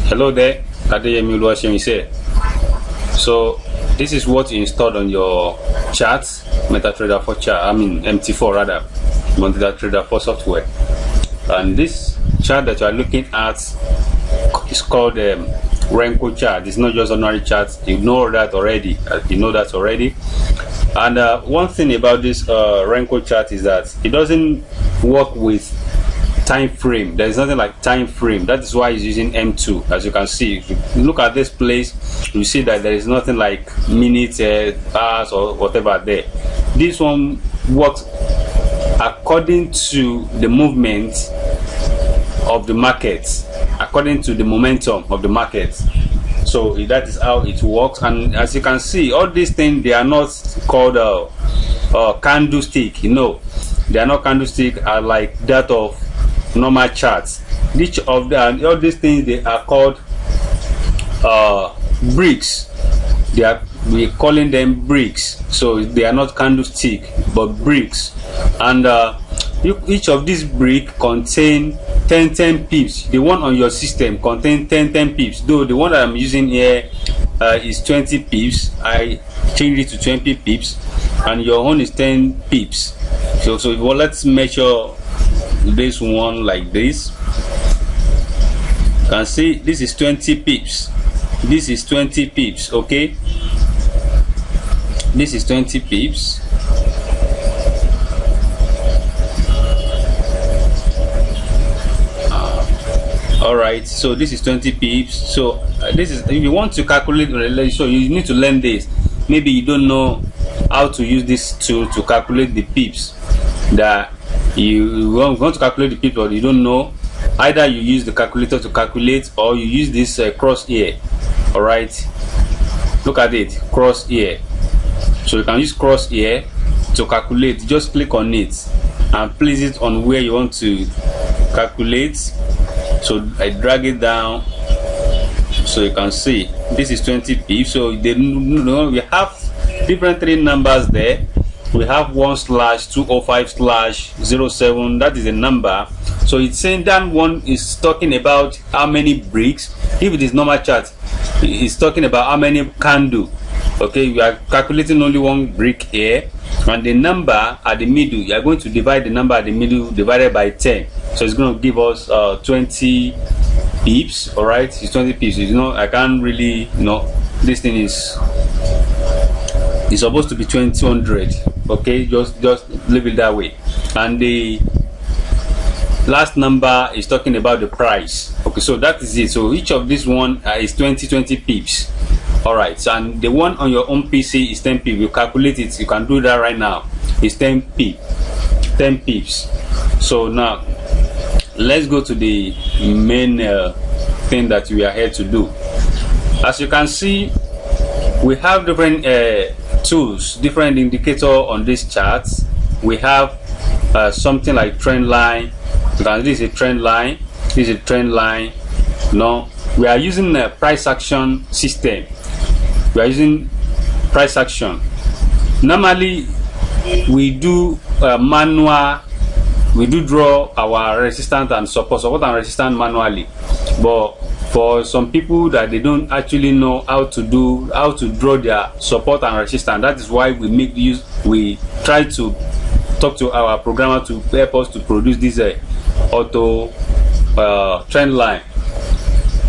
Hello there, Adeyemi Oluwasemise. So this is what you installed on your chart, MetaTrader 4 chart, MT4 rather, MetaTrader 4 software. And this chart that you are looking at is called Renko chart. It's not just ordinary chart. You know that already. And one thing about this Renko chart is that it doesn't work with time frame. There is nothing like time frame. That is why it's using M2. As you can see, if you look at this place, you see that there is nothing like minutes, hours, or whatever there. This one works according to the movement of the market, according to the momentum of the market. So that is how it works. And as you can see, all these things, they are not called candlestick. They are not candlestick, are like that of normal charts. Each of them, all these things, they are called bricks. We're calling them bricks. So they are not candlestick but bricks. And each of these bricks contain 10 pips. The one on your system contains 10 pips, though the one that I'm using here is 20 pips. I changed it to 20 pips, and your own is 10 pips. So let's measure this one like this. You can see this is 20 pips. This is 20 pips. Okay, this is 20 pips. Alright, so this is 20 pips. So this is, if you want to calculate, so you need to learn this. Maybe you don't know how to use this tool to calculate the pips that you want to calculate the pips, or you don't know. Either you use the calculator to calculate, or you use this crosshair. Alright, look at it, crosshair. So you can use crosshair to calculate. Just click on it and place it on where you want to calculate. So I drag it down, so you can see this is 20 pips. So we have different 3 numbers there. We have 1/205/07. That is a number. So it's saying that one is talking about how many bricks. If it is normal chart, it's talking about how many candle. Okay, we are calculating only one brick here, and the number at the middle, you are going to divide the number at the middle divided by 10. So it's going to give us 20 pips. All right, it's 20 pips. I can't really, this thing is supposed to be 200. Okay, just leave it that way. And the last number is talking about the price. Okay, so that is it. So each of this one is 20 pips. Alright, so and the one on your own PC is 10 pips. You calculate it, you can do that right now. It's 10 pips. So now let's go to the main thing that we are here to do. As you can see, we have different tools, different indicators on this chart. We have something like trend line. This is a trend line. This is a trend line. No, we are using a price action system. We are using price action. Normally we do manual. We do draw our resistance and support and resistance manually, but for some people that they don't actually know how to draw their support and resistance, that is why we try to talk to our programmer to help us to produce this auto trend line.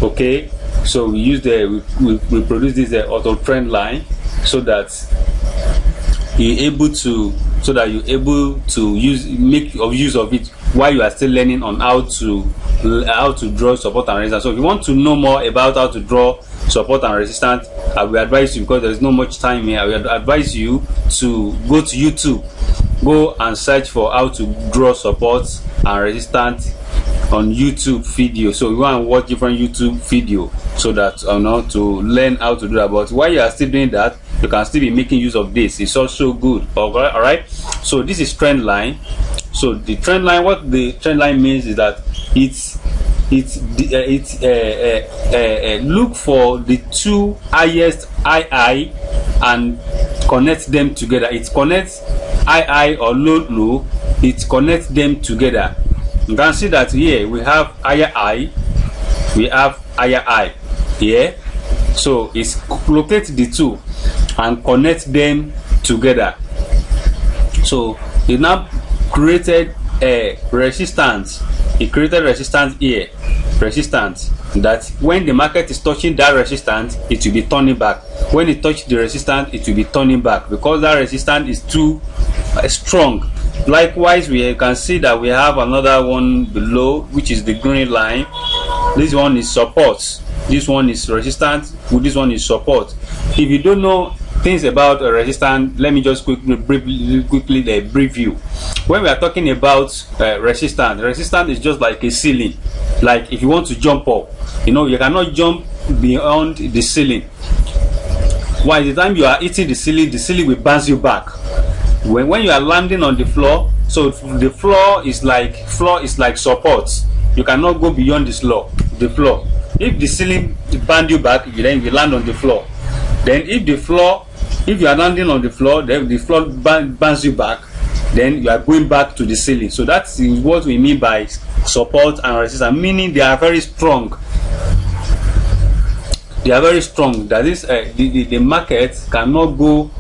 Okay, so we use we produce this auto trend line so that you're able to make use of it while you are still learning on how to draw support and resistance. So if you want to know more about how to draw support and resistance, I will advise you, because there's no much time here, I will advise you to go to YouTube, go and search for how to draw support and resistance on YouTube video. So you want to watch different YouTube video so that to learn how to do that. But while you are still doing that, you can still be making use of this. It's also good. All right. So this is trend line. So the trend line, what the trend line means is that it's look for the two highest II and connect them together. It connects II or low. It connects them together. You can see that here we have higher I we have higher high here. So it's locate the two and connect them together. So it now created a resistance. It created resistance here, resistance that when the market is touching that resistance, it will be turning back. When it touches the resistance, it will be turning back because that resistance is too strong. Likewise, we can see that we have another one below, which is the green line. This one is support, this one is resistance, this one is support. If you don't know things about resistance, let me just quickly brief you. When we are talking about resistance is just like a ceiling. Like if you want to jump up, you cannot jump beyond the ceiling. While the time you are hitting the ceiling will bounce you back. When you are landing on the floor, so the floor is like support. You cannot go beyond the floor. If the ceiling bend you back, then you land on the floor. Then if you are landing on the floor, then the floor bends you back, then you are going back to the ceiling. So that's what we mean by support and resistance, meaning they are very strong. They are very strong. That is, the market cannot go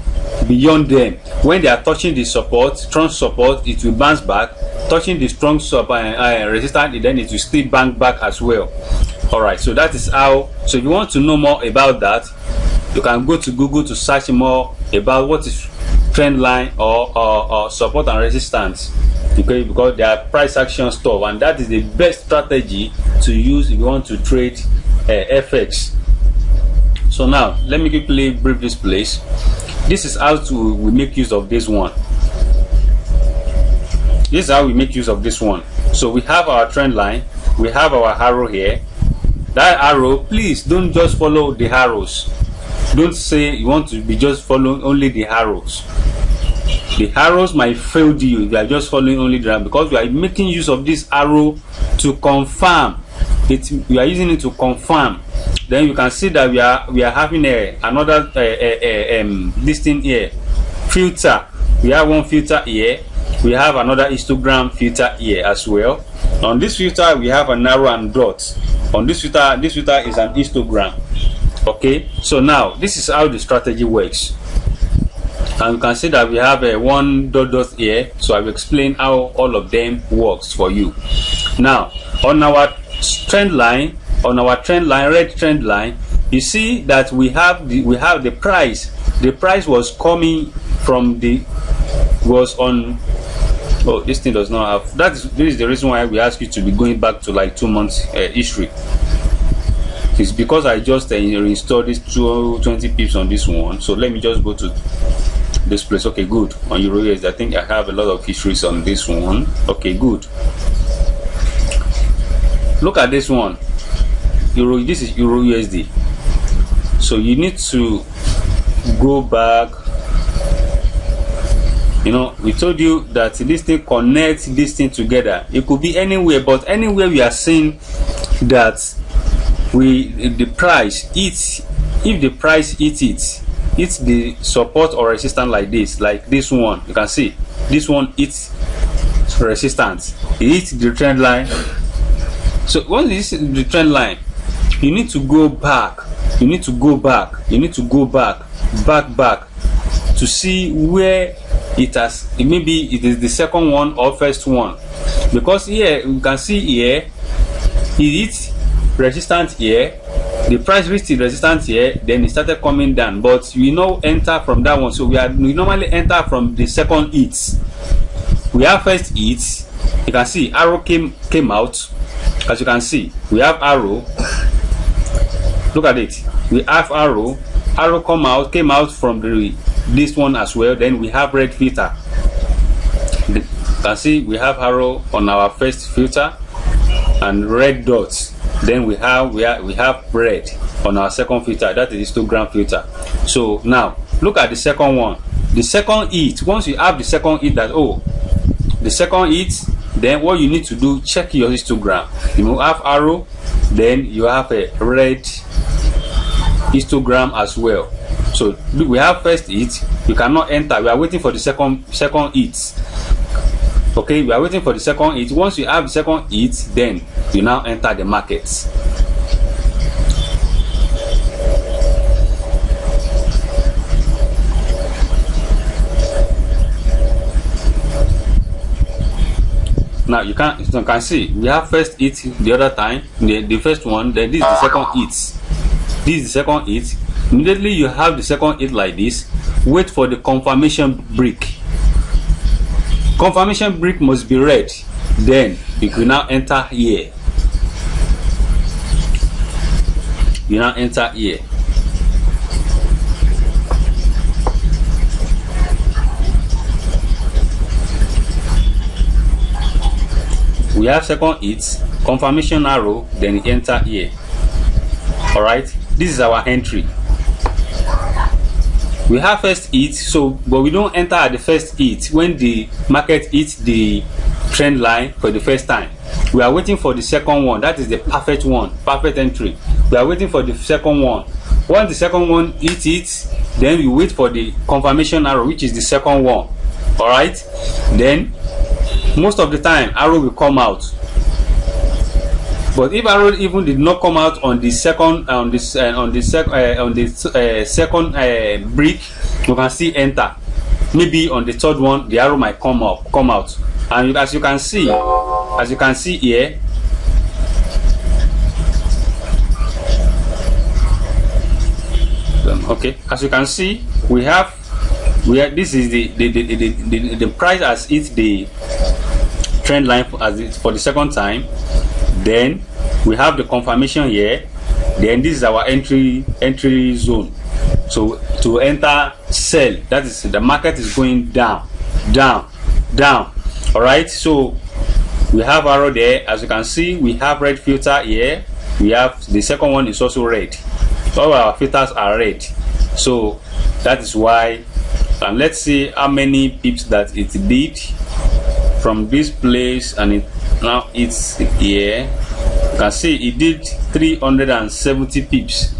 beyond them. When they are touching the support, strong support, it will bounce back. Touching the strong resistance, then it will still bounce back as well. All right, so that is how. So if you want to know more about that, you can go to Google to search more about what is trend line or support and resistance, because they are price action stuff, and that is the best strategy to use if you want to trade FX. So now let me quickly brief this place. This is how we make use of this one. This is how we make use of this one. So we have our trend line, we have our arrow here. That arrow, please don't just follow the arrows. Don't say you want to be just following only the arrows. The arrows might fail you if you are just following only the arrow, because we are making use of this arrow to confirm it. We are using it to confirm. Then you can see that we are having another this thing here, filter. We have one filter here. We have another histogram filter here as well. On this filter we have an arrow and dot. On this filter is an histogram. Okay, so now this is how the strategy works, and you can see that we have a one dot here. So I will explain how all of them works for you. Now on our trend line, red trend line, you see that we have the price. The price was coming from oh, this thing does not have. This is the reason why we ask you to be going back to like 2 months history. It's because I just installed this 20 pips on this one. So let me just go to this place. Okay, good. On Euro USD, I think I have a lot of histories on this one. Okay, good. Look at this one. This is Euro USD. So you need to go back. We told you that this thing connects this thing together. It could be anywhere, but anywhere we are seeing that the price hits, if the price hits the support or resistance like this one, you can see this one hits resistance, it hits the trend line. So once this is the trend line, you need to go back, back to see where it has. Maybe it is the second one or first one, because here you can see here it hits resistance here, the price reached the resistance here, then it started coming down, but we enter from that one. So we normally enter from the second hit. We have first hit. You can see arrow came out. As you can see, we have arrow. Look at it. We have arrow came out from this one as well. Then we have red filter. You can see we have arrow on our first filter and red dots. Then we have red on our second filter, that is histogram filter. So now look at the second one, the second hit. Once you have the second hit, the second hit, then what you need to do, check your histogram. You have arrow, then you have a red histogram as well. So we have first hit, you cannot enter. We are waiting for the second hit. Okay, we are waiting for the second hit. Once you have the second hit, then you now enter the market. now you can see we have first hit the other time, the first one, then this is the second hit. This is the second hit. Immediately you have the second hit like this. Wait for the confirmation break. Confirmation break must be red. Then you can now enter here. You now enter here. We have second hit, confirmation arrow, then you enter here. All right, this is our entry. We have first hit, so but we don't enter at the first hit when the market hits the trend line for the first time. We are waiting for the second one. That is the perfect one, perfect entry. We are waiting for the second one. Once the second one hits it, then we wait for the confirmation arrow, which is the second one. All right, then most of the time arrow will come out. But if arrow even did not come out on the second second brick, you can still enter. Maybe on the third one the arrow might come out. And as you can see here, okay, as you can see, we have this is the price has hit the trend line for the second time. Then we have the confirmation here. Then this is our entry zone. So to enter sell, that is the market is going down. All right, so we have arrow there. As you can see, we have red filter here. We have the second one is also red. All our filters are red. So that is why. And let's see how many pips that it did from this place, and it now it's here. You can see it did 370 pips.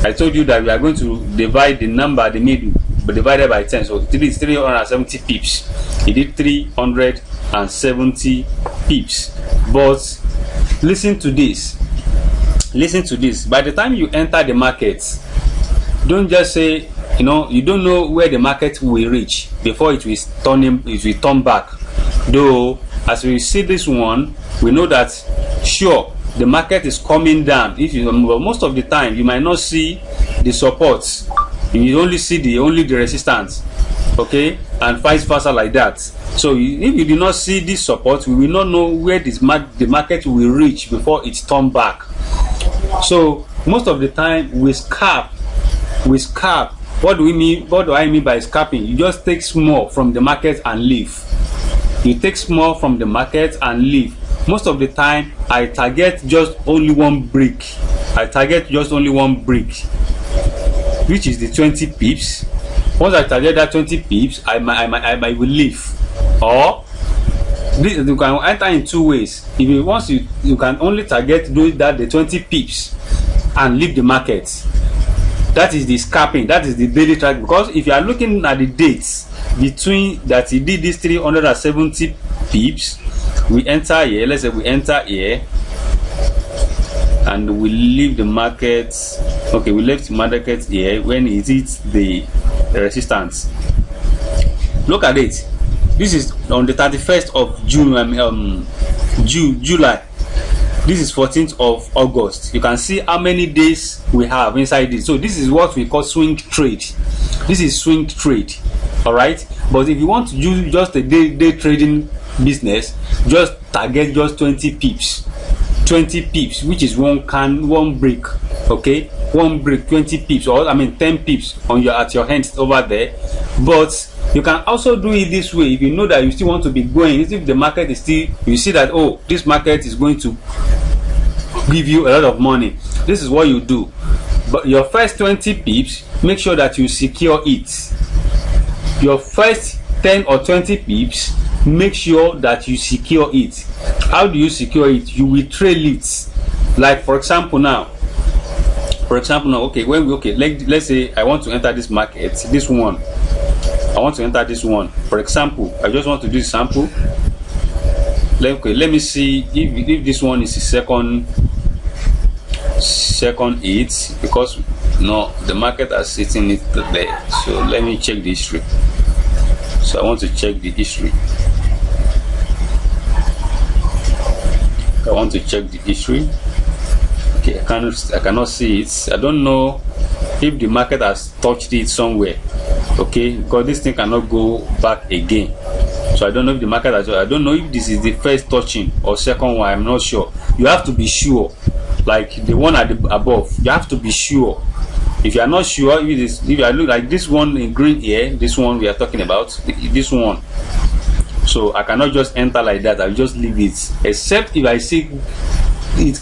I told you that we are going to divide the number, the middle, but divided by 10. So it is 370 pips. It did 370 pips. But listen to this. Listen to this. By the time you enter the market, don't just say, you don't know where the market will reach before it will turn back. Though as we see this one, we know that sure the market is coming down. Most of the time you might not see the supports, you only see the resistance, okay, and vice versa like that. So if you do not see this support, we will not know where the market will reach before it turn back. So most of the time we scalp. What do I mean by scalping? You just take small from the market and leave. You take small from the market and leave. Most of the time I target just only one brick. Which is the 20 pips. Once I target that 20 pips, I might will leave. Or this, you can enter in two ways. If you want, you can only target the 20 pips and leave the market. That is the scalping. That is the daily track. Because if you are looking at the dates between that he did this 370 pips, we enter here. Let's say we enter here and we leave the market. Okay, we left the market here when it hits the resistance. Look at it. This is on the 31st of June, July. This is 14th of August. You can see how many days we have inside this. So this is what we call swing trade. This is swing trade. All right. But if you want to use just a day trading business, just target just 20 pips. 20 pips, which is one brick. Okay, one brick, 20 pips, or 10 pips at your hands over there. But you can also do it this way if you know that you still want to be going. If the market is still, you see that, oh, this market is going to give you a lot of money. This is what you do. But your first 20 pips, make sure that you secure it. Your first 10 or 20 pips, make sure that you secure it. How do you secure it? You will trail it. Like for example now, okay, let's say I want to enter this market, this one. I want to enter this one. For example, I just want to do sample. Let me see if this one is the second hit, because no, the market has sitting it there. So let me check the history. So I want to check the history. want to check the history. Okay, I cannot see it. I don't know if the market has touched it somewhere. Okay, because this thing cannot go back again. So I don't know if the market has. I don't know if this is the first touching or second one. I'm not sure. You have to be sure. Like the one at the above, you have to be sure. If you are not sure, if you are look like this one in green here, this one we are talking about, this one. So I cannot just enter like that. I'll just leave it. Except if I see it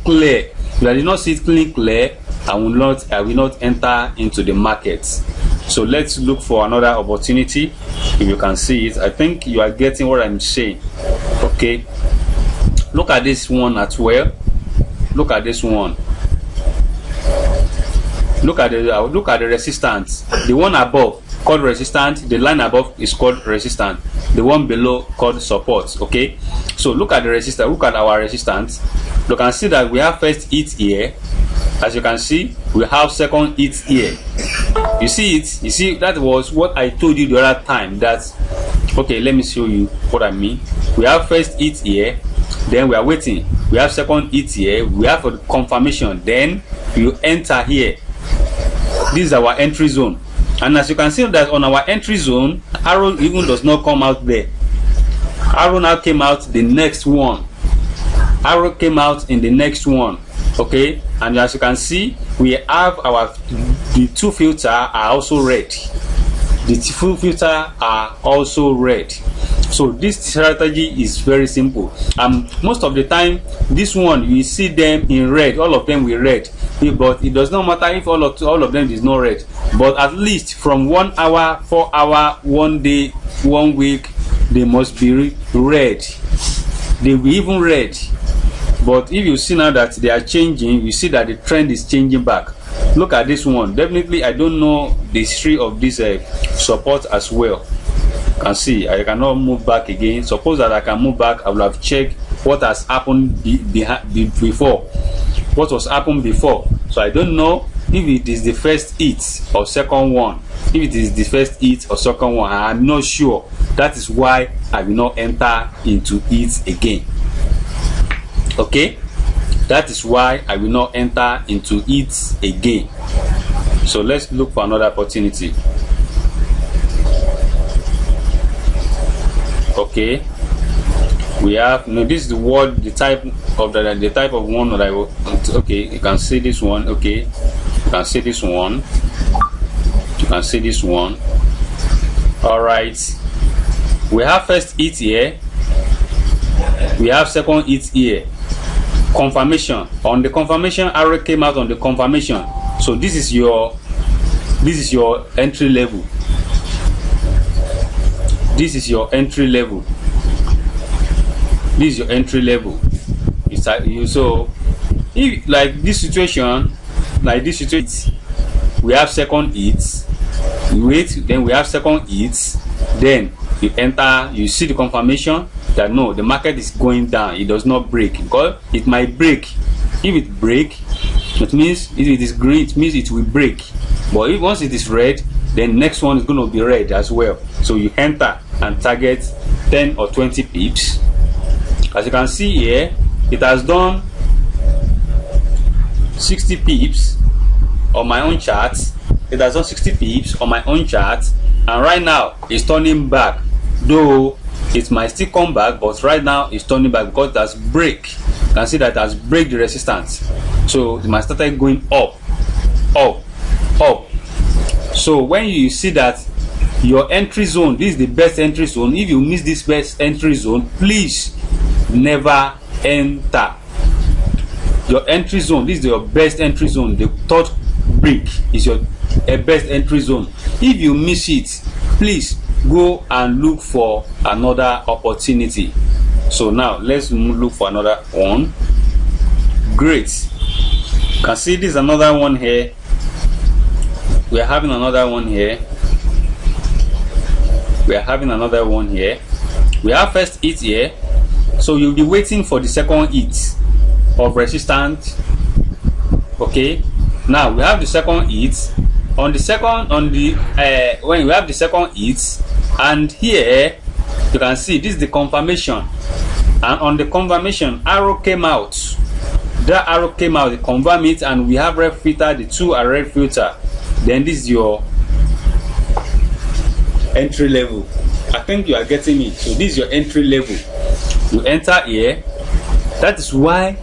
clear. If I did not see it clear, I will not enter into the market. So let's look for another opportunity. If you can see it, I think you are getting what I'm saying. Okay, look at this one as well. Look at this one. Look at the resistance. The one above called resistance. The line above is called resistance. The one below called support. Okay, so look at the resistance. Look at our resistance. You can see that we have first hit here. As you can see, we have second hit here. You see it? You see, that was what I told you the other time. That okay, let me show you what I mean. We have first hit here, then we are waiting. We have second hit here. We have a confirmation. Then you enter here. This is our entry zone, and as you can see that on our entry zone, arrow even does not come out there. Arrow now came out the next one. Arrow came out in the next one. Okay, and as you can see, we have the two filter are also red. The two filter are also red. So this strategy is very simple. Most of the time, this one you see them in red. All of them will red, but it does not matter if all of them is not red. But at least from 1 hour, 4 hour, 1 day, 1 week, they must be red. They will even red. But if you see now that they are changing, you see that the trend is changing back. Look at this one. Definitely, I don't know the history of this support as well. You can see I cannot move back again. Suppose that I can move back, I will have checked what has happened before. What was happened before. So I don't know if it is the first hit or second one. If it is the first hit or second one, I'm not sure. That is why I will not enter into it again. Okay, that is why I will not enter into it again. So let's look for another opportunity. Okay, we have this is the type of one that I will. Okay, you can see this one. Okay, you can see this one. You can see this one. All right, we have first hit here. We have second hit here. Confirmation. On the confirmation, arrow came out on the confirmation. So this is your entry level. This is your entry level. This is your entry level. So if like this situation, we have second hits. You wait, then we have second hits. Then you enter. You see the confirmation that no, the market is going down. It does not break, because it might break. If it break, it means if it is green, it means it will break. But if once it is red, then next one is going to be red as well. So you enter and target 10 or 20 pips. As you can see here, it has done 60 pips on my own chart. It has done 60 pips on my own chart, and right now it's turning back. Though it might still come back, but right now it's turning back because it has break. You can see that it has break the resistance. So it might start going up, up, up. So when you see that your entry zone, this is the best entry zone. If you miss this best entry zone, please never enter. Your entry zone, this is your best entry zone. The third break is your best entry zone. If you miss it, please go and look for another opportunity. So now let's look for another one. Great. You can see this is another one here. We are having another one here. We are having another one here. We have first hit here. So you'll be waiting for the second hit of resistance. Okay. Now we have the second hit. When we have the second hit, and here you can see this is the confirmation. and on the confirmation, arrow came out. That arrow came out, confirm it, and we have red filter, the two are red filter. Then this is your entry level. I think you are getting me. So this is your entry level. You enter here. That is why,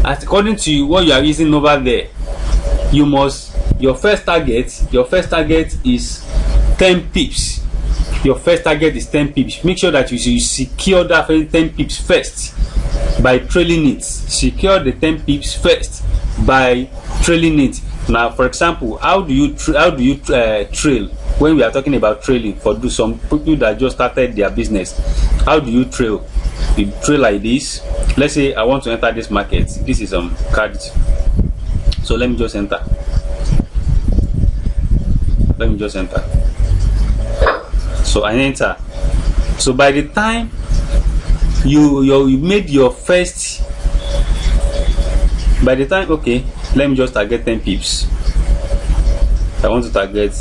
according to what you are using over there, you must, your first target is 10 pips. Your first target is 10 pips. Make sure that you secure that 10 pips first by trailing it. Secure the 10 pips first by trailing it. Now, for example, how do you trail? When we are talking about trailing, for some people that just started their business, how do you trail? You trail like this. Let's say I want to enter this market. This is card. So let me just enter. Let me just enter. So I enter. So by the time you made your first, by the time, okay, let me just target 10 pips. I want to target,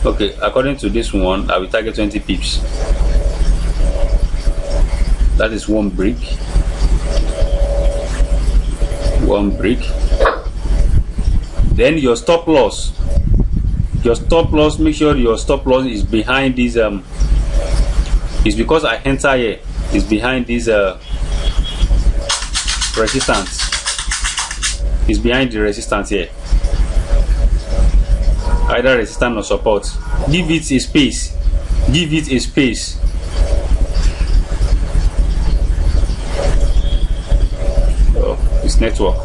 okay, according to this one, I will target 20 pips. That is one brick. One brick. Then your stop loss. Your stop loss, make sure your stop loss is behind this is because I enter here, is behind this resistance. Is behind the resistance here. Either resistance or support. Give it a space. Give it a space. Oh, it's network.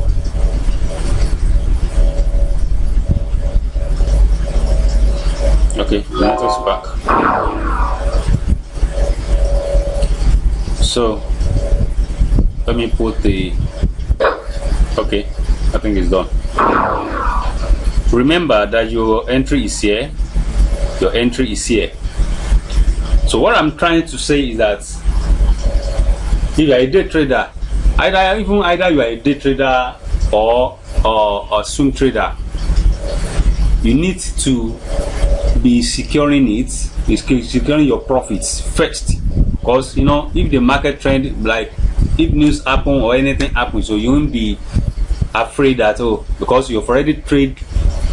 Okay, the network's back. So let me put the, okay, I think it's done. Remember that your entry is here. Your entry is here. So what I'm trying to say is that if you are a day trader, either you are a day trader or a swing trader, you need to be securing it, securing your profits first. Because you know, if the market trend, like if news happen or anything happens, so you won't be afraid that, oh, because you've already traded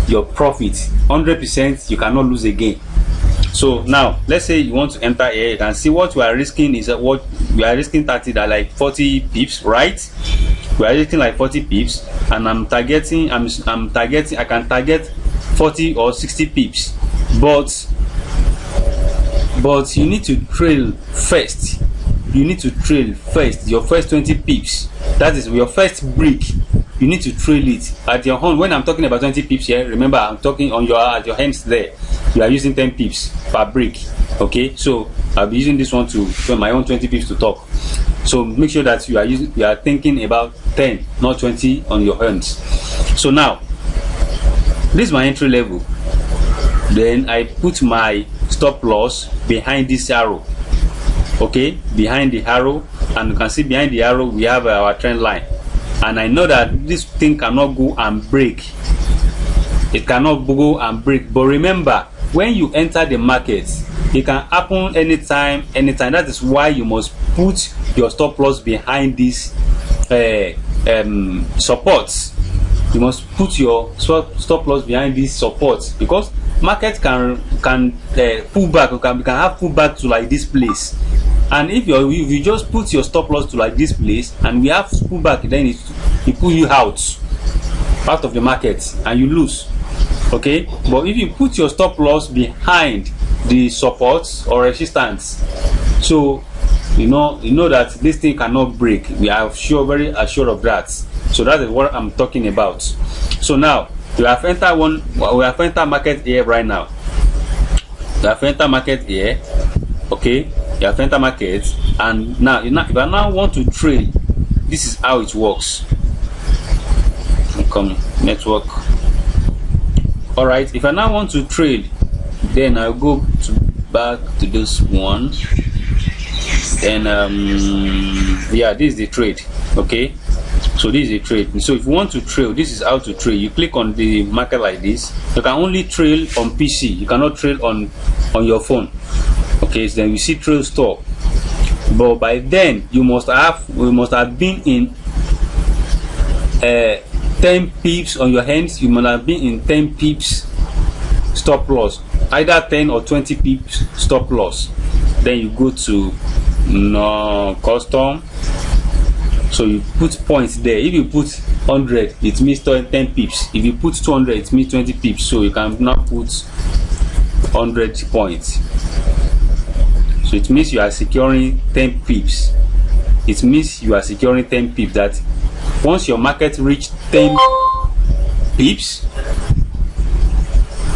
your profit 100%, you cannot lose again. So now let's say you want to enter here. You can see what we are risking is what we are risking 30, that like 40 pips, right? We are risking like 40 pips, and I'm targeting, I can target 40 or 60 pips, but you need to trail first. You need to trail first your first 20 pips. That is your first brick. You need to trail it at your hand. When I'm talking about 20 pips here, remember I'm talking on at your hands there. You are using 10 pips per brick. Okay, so I'll be using this one to my own 20 pips to talk. So make sure that you are thinking about 10, not 20 on your hands. So now this is my entry level. Then I put my stop loss behind this arrow. Okay, behind the arrow, and you can see behind the arrow we have our trend line. And I know that this thing cannot go and break. It cannot go and break. But remember, when you enter the market, it can happen anytime. That is why you must put your stop loss behind this supports. You must put your stop loss behind these supports, because market can pull back. You can have pullback to like this place. And if you just put your stop loss to like this place and we have pullback, then it pull you out of the market and you lose. Okay, but if you put your stop loss behind the supports or resistance, so you know that this thing cannot break. We are very assured of that. So that is what I'm talking about. So now we have entered market here right now. We have entered market here. Okay, you have entered market, and now if I now want to trade, this is how it works. Come network. All right, if I now want to trade, then I'll go back to this one. Then yeah, this is the trade. Okay, so this is a trade. So if you want to trail, this is how to trail. You click on the market like this. You can only trail on PC. You cannot trail on your phone. Okay, so then you see trail stop. but by then we must have been in 10 pips on your hands. You must have been in 10 pips stop loss, either 10 or 20 pips stop loss. Then you go to custom, so you put points there. If you put 100, it means 10 pips. If you put 200, it means 20 pips. So you can now put 100 points. So it means you are securing 10 pips. It means you are securing 10 pips. That once your market reach 10 pips,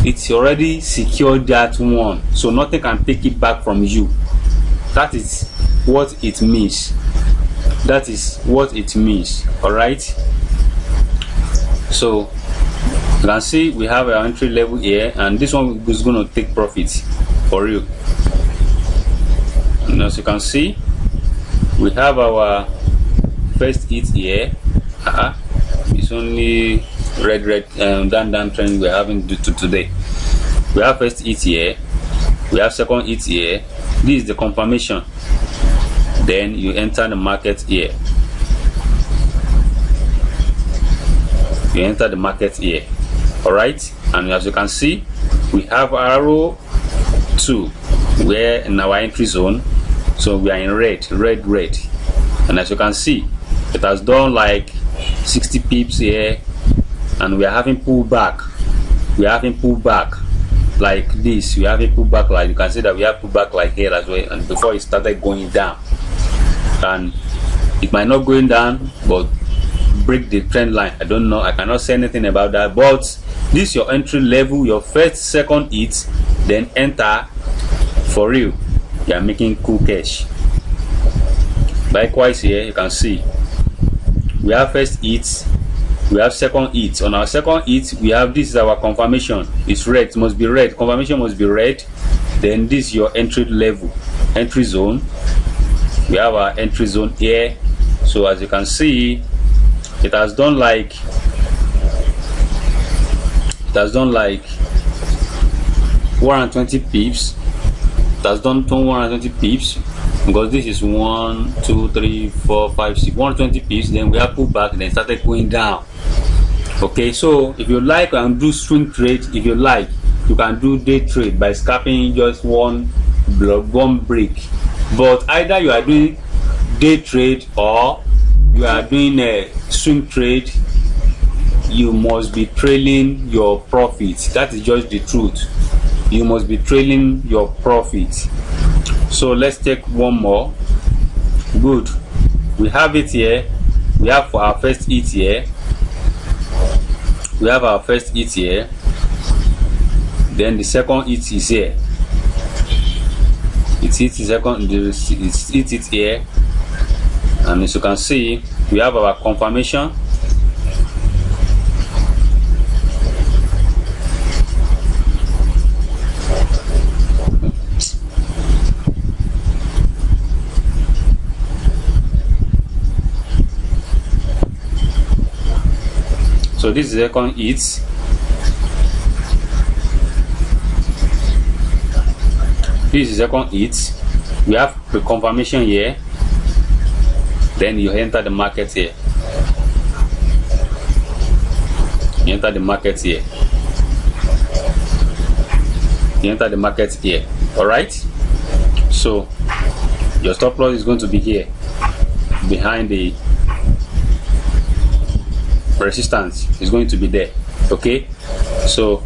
it's already secured that one, so nothing can take it back from you. That is what it means. That is what it means. All right, so you can see we have our entry level here, and this one is going to take profits for you. And as you can see, we have our first hit here. It's only red down trend we're having today. We have first hit here, we have second hit here. This is the confirmation. Then you enter the market here. You enter the market here. All right, and as you can see, we have arrow 2. We're in our entry zone, so we are in red. And as you can see, it has done like 60 pips here, and we are having pullback. We are having pullback like this. We are having pullback, like you can see that we have pullback like here as well. And before it started going down, and it might not going down, but break the trend line. I don't know. I cannot say anything about that. But this is your entry level, your first, second hit, then enter for real. You are making cool cash. Likewise here, you can see we have first hit, we have second hit. On our second hit, we have, this is our confirmation. It's red, it must be red. Confirmation must be red. Then this is your entry level, entry zone. We have our entry zone here. So as you can see, it has done like 120 pips. It has done 120 pips, because this is 1, 2, 3, 4, 5, 6, 120 pips. Then we have pulled back, then started going down. Okay, so if you like, you can do swing trade. If you like, you can do day trade by scalping just one break. But either you are doing day trade or you are doing a swing trade, you must be trailing your profits. That is just the truth. You must be trailing your profits. So let's take one more. Good, we have it here. We have for our first hit here. We have our first hit here. Then the second hit is here. It's hit the second, it's hit it here. And as you can see, we have our confirmation. So this is the second hit. This is the second hit. We have the confirmation here. Then you enter the market here. You enter the market here. You enter the market here. All right. So your stop loss is going to be here, behind the resistance. Is going to be there. Okay. So,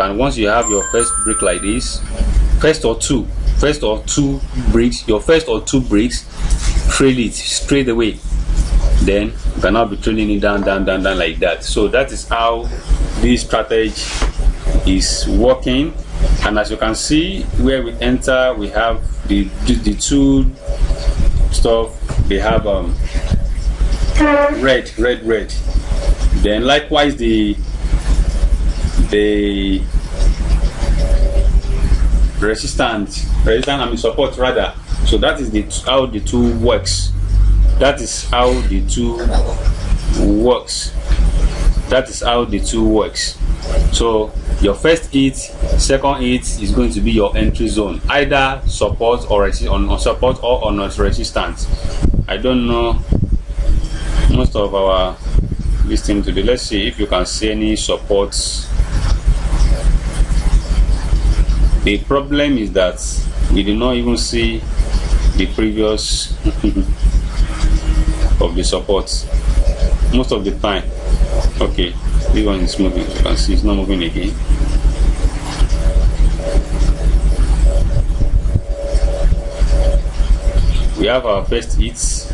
and once you have your first break like this, first or two breaks, your first or two breaks, trail it straight away. Then you cannot be trailing it down like that. So that is how this strategy is working. And as you can see, where we enter, we have the two stuff. They have red. Then likewise the resistance and support rather. So that is how the two works. That is how the two works. That is how the two works. So Your first hit, second hit is going to be your entry zone, either support or on support or on resistance. I don't know most of our listening today. Let's see if you can see any supports. The problem is that we do not even see the previous of the supports most of the time. Okay, this one is moving. You can see it's not moving again. We have our first hits.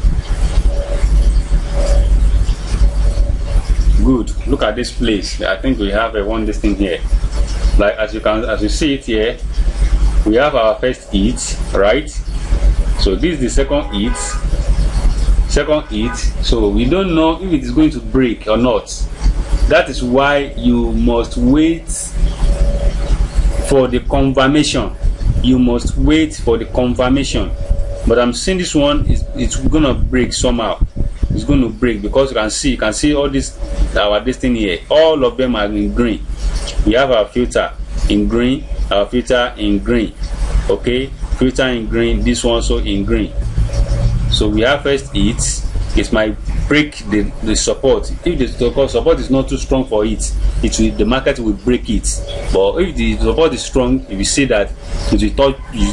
Good. Look at this place. I think we have a one this thing here. Like as you see it here, we have our first hit, right? So this is the second hit. So we don't know if it is going to break or not. That is why you must wait for the confirmation. You must wait for the confirmation. But I'm seeing this one it's gonna break somehow. It's going to break because you can see all this thing here. All of them are in green. We have our filter in green, our filter in green. Okay, filter in green. This one also in green. So we have first hit. It might break the support. If the support is not too strong for it, the market will break it. But if the support is strong, if you see that it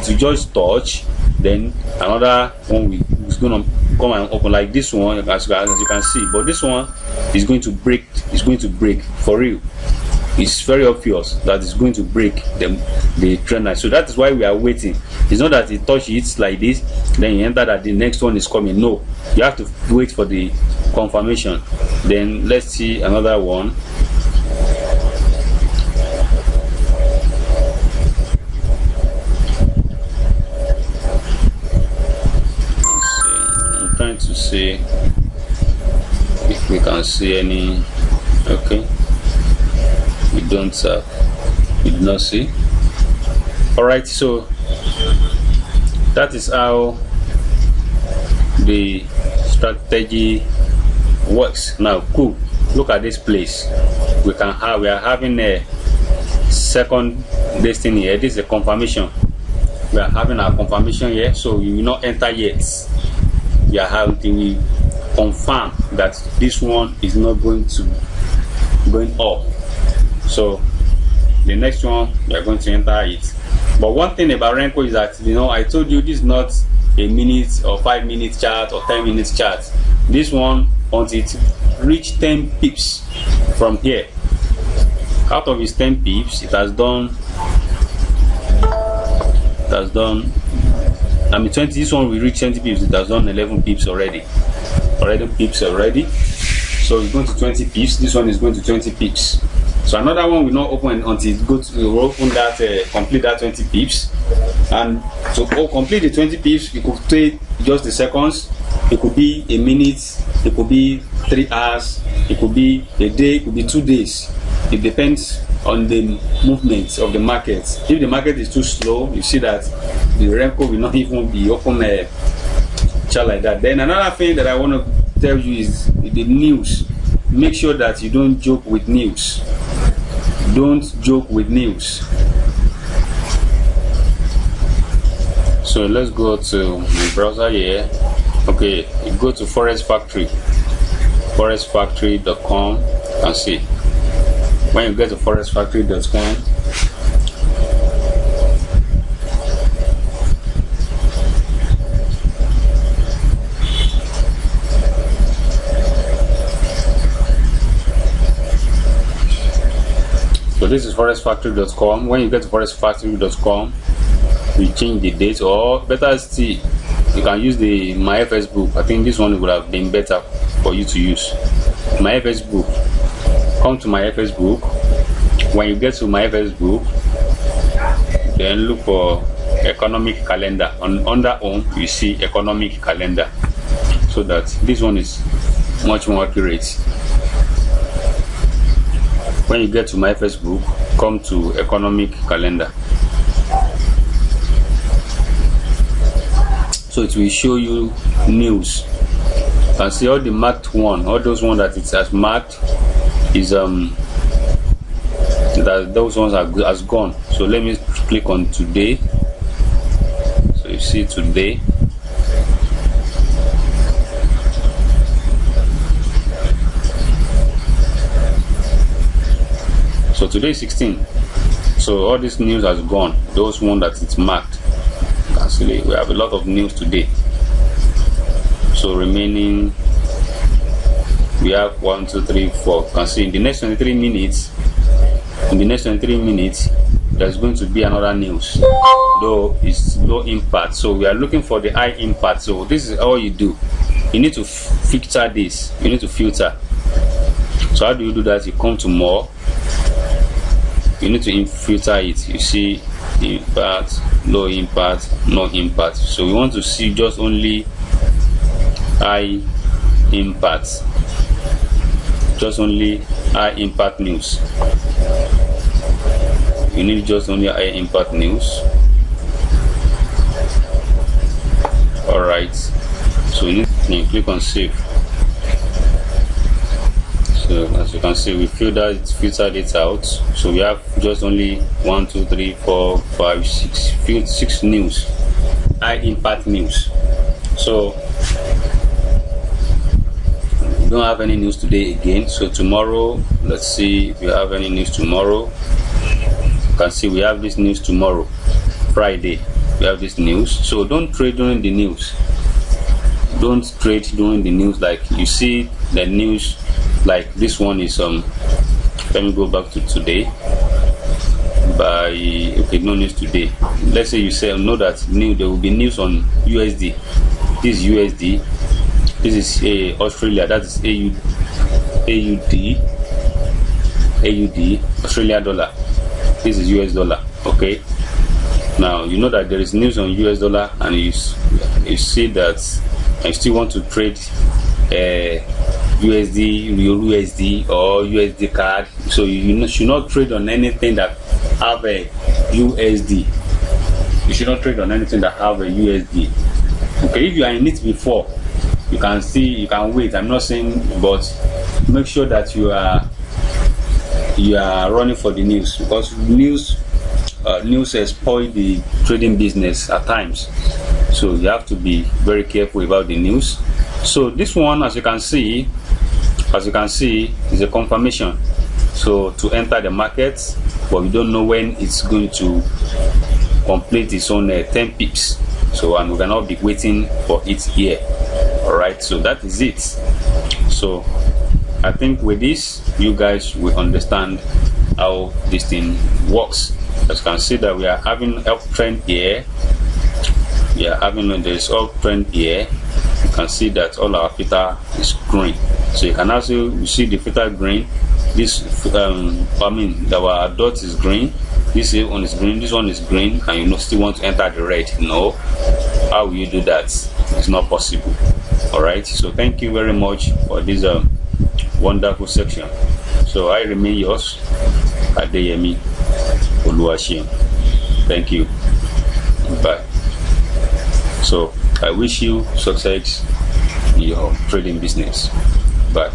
will just touch, then another one is going to come and open like this one, as you can see. But this one is going to break. It's going to break for real. It's very obvious that it's going to break the trend line. So that is why we are waiting. It's not that it touches it like this, then you enter that the next one is coming. No, you have to wait for the confirmation. Then let's see another one. I'm trying to see if we can see any. Okay. We did not see. All right, so that is how the strategy works. Now cool, look at this place. We are having a second destiny here. This is a confirmation. We are having our confirmation here, so you will not enter yet. We are having we confirm that this one is not going up. So the next one we are going to enter it. But one thing about Renko is that, I told you this is not a minute or 5 minute chart or 10 minutes chart. This one, until it reach 10 pips from here, out of its 10 pips, it has done 20. This one will reach 20 pips. It has done 11 pips already. So it's going to 20 pips. This one is going to 20 pips. So another one will not open until it will open that complete that 20 pips. And to complete the 20 pips, it could take just the seconds. It could be a minute. It could be 3 hours. It could be a day. It could be 2 days. It depends on the movement of the market. If the market is too slow, you see that the Renko will not even be open a chart like that. Then another thing that I want to tell you is the news. Make sure that you don't joke with news. Don't joke with news. So let's go to the browser here. Okay, you go to Forex Factory, forexfactory.com, and see. When you get to forexfactory.com, so this is forexfactory.com. When you get to forexfactory.com, you change the date, or better still, you can use the my FS book. I think this one would have been better for you to use. My FS book. Come to my FS book. When you get to my FS book, then look for economic calendar. Under home, you see economic calendar. So that this one is much more accurate. When you get to my Facebook, come to economic calendar. So it will show you news. You can see all the marked one, all those ones that it has marked is that those ones are has gone. So let me click on today. So you see today. So today is 16. So all this news has gone. Those one that it's marked. Actually, we have a lot of news today. So remaining, we have 1, 2, 3, 4. You can see in the next 23 minutes. In the next 23 minutes, there's going to be another news. Though it's low impact. So we are looking for the high impact. So this is all you do. You need to filter this. You need to filter. So how do you do that? You come to more. You need to filter it. You see impact, low impact, no impact. So we want to see just only high impact, just only high impact news. You need just only high impact news. All right, so you click on save. So as you can see, we filtered it out. So we have just only 1, 2, 3, 4, 5, 6, 6 news, high impact news. So we don't have any news today again. So tomorrow, let's see if we have any news tomorrow. You can see we have this news tomorrow, Friday. We have this news. So don't trade during the news. Don't trade during the news. Like you see the news. Like this one is let me go back to today. Okay, no news today. Let's say you say know that there will be news on USD. This is USD. This is Australia. That is AUD Australia dollar. This is US dollar. Okay. Now you know that there is news on US dollar, and you see that I still want to trade USD, real USD or USD card. So you should not trade on anything that have a USD. You should not trade on anything that have a USD. Okay, if you are in it before, you can wait. I'm not saying, but make sure that you are running for the news, because news spoil the trading business at times. So you have to be very careful about the news. So this one, as you can see, is a confirmation. So to enter the market, but we don't know when it's going to complete its own 10 pips. So, and we cannot be waiting for it here. All right, so that is it. So I think with this, you guys will understand how this thing works. As you can see that we are having uptrend here. We are having this uptrend here. You can see that all our filter is green. So you can also see the filter green. This our dot is green. This one is green. This one is green, and you still want to enter the red. No, how will you do that? It's not possible. All right. So thank you very much for this wonderful section. So I remain yours, Adeyemi Oluwaseun. Thank you. Bye. So I wish you success in your trading business. Bye.